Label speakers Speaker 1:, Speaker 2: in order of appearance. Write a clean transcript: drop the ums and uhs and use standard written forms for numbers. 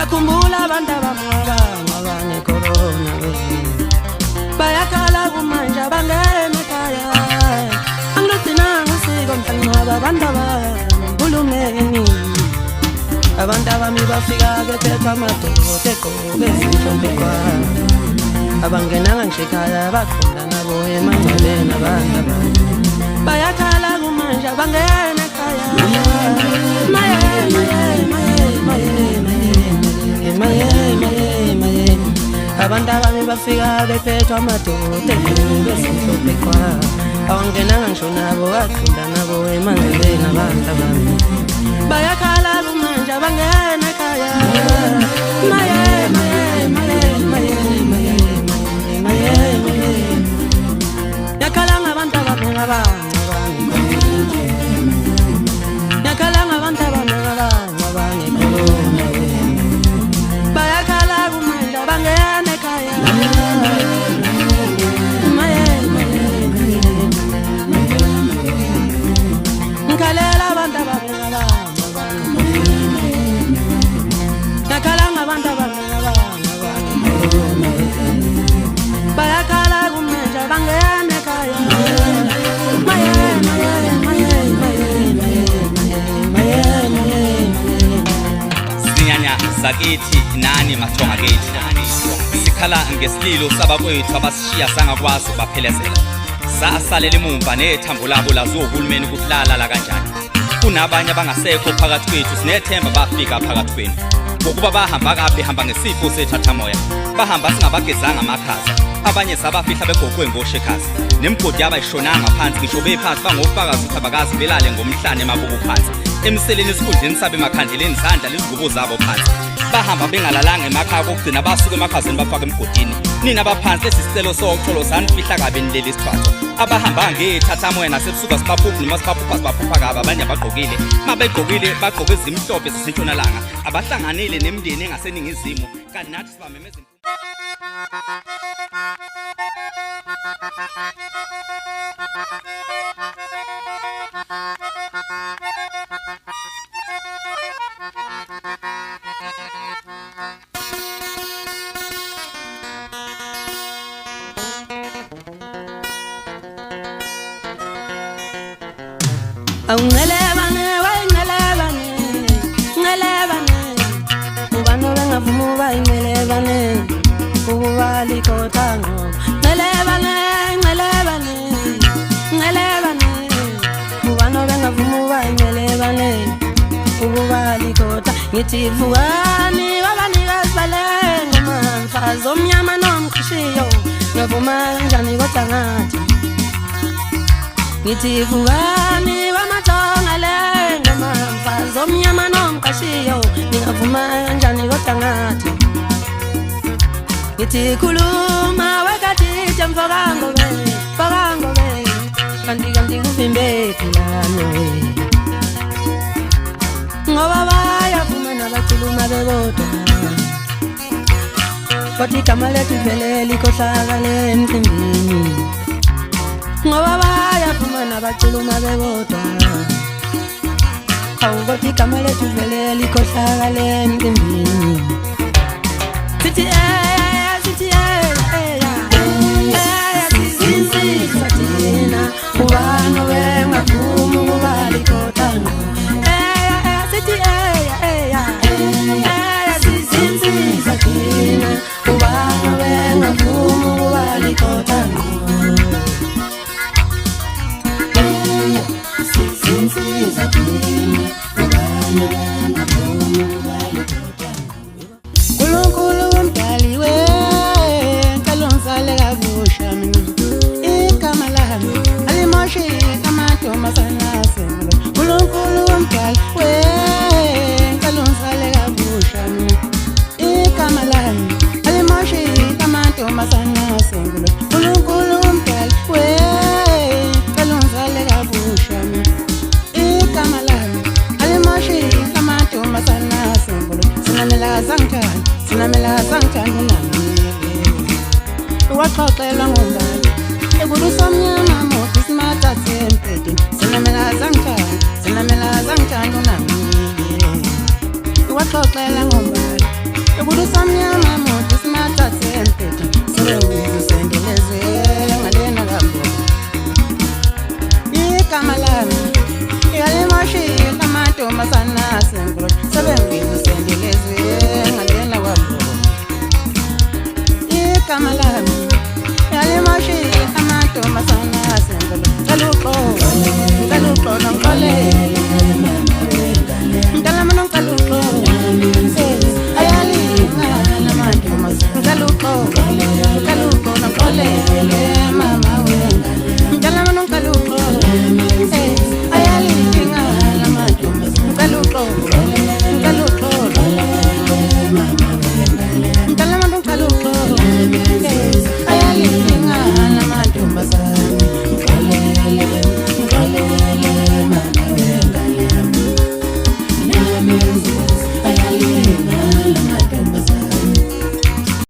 Speaker 1: ngiyakhumbula abantu abangabanye corona bayakhala kumanje abangena ekhaya angiludinanga usiko mhlangaba abantu abahulumeni abantu abami bafika bephethe amadoda egqoke ezinhlombe kwabo abangenanga nje ekhaya baqonda nabo emangcwabeni abantu bayakhala kumanje abangena ekhaya abantu abami bafika bephethe amadoda egqoke ezinhlombe kwabo abangenanga ngisho nabo baqonda nabo emangcwabeni abantu bayakhala kumanje abangena ekhaya yakhala ngabantu yakhala ngabantu bayakhala kumanje abangena ekhaya ngikhalela abantu yakhala ngabantu bayakhala kumanje abangena ekhaya
Speaker 2: sinyanya sakithi nani mathonga kithi sikhala ngesililo sabakwethu abasishiya sangakwazi ukubaphelezela sasalela emumva nethambo labo lazohulumeni kuhlala la kanjani kunabanye abangasekho phakathi kwethu sinethemba bafika phakathi kwenu ngokuba bahamba kabe hamba ngesipho sethathamoya bahamba singabagezanga amakhaza abanye sabafihla begogwe ngoshekhazi nemgodi abayishonanga phansi ngisho bephansi bangofakazi ukuthi abakazi belale ngomhlane emabubu phansi emseleni esikhundleni sabe emakhandeleni sandla lezingubo zabo phansi bahamba bengalalanga emakhaya kokugcina basuka emakhazeni bafaka emgodini nina baphansi lesisicelo soxolo sanifihla kabe nileli sithwathwa abahamba ngethathamoya nasebusuka sibaphupha noma sibaphupha sibaphupha kabe abanye abagqokile mabegqokile bagqoke ezimhlophe zisentshonalanga abahlanganile nemndeni engaseningizimu kanti nathi sibamemeza
Speaker 1: Ngelebane ubano bengavumu bayingelebane ubali kotango ngelebane ubano bengavumu bayingelebane ubali kota ngithi vukani babanikazi balengo mfazi omnyama nomqhishiyo ngavuma kanjani kodwa ngathi ngithi vukani zomnyama nomqashiyo ngingavuma kanjani kodwa ngathi ngithi khuluma wekatithe mfokangobe kanti kuvimbe philano ngoba bayavuma nabakhuluma bebodwa kodwa igama lethu vele likhohlakale emcimbini ngoba bayavuma nabakhuluma bebodwa awukothi igama lethu vele likhohlakale emcimbini sithi sizinsizwa thina ubani bengaphuma ukuba likhothana sithi sizinsizwa thina ubani bengaphuma ukuba likhothana sizinsizwa thina Kulungulu mdaliwe kalonsale kabusha mina igama lami alimoshi amantombazana asemlo Kulungulu mdaliwe kalonsale kabusha mina igama lami alimoshi amantombazana asemlo Kulungulu mdaliwe kalonsale kabusha mina igama lami alimoshi amantombazana asemlo Sinamela sangtani nami Waxoxela ngombali Ekurusomnyama mothi simata sempete Sinamela sangtani nami Waxoxela ngombali igama lami iyalimashile amantombazana asenkolo sebengisendelezwe ngalena kwambona igama lami iyalimashile amantombazana asenkolo cela uxolo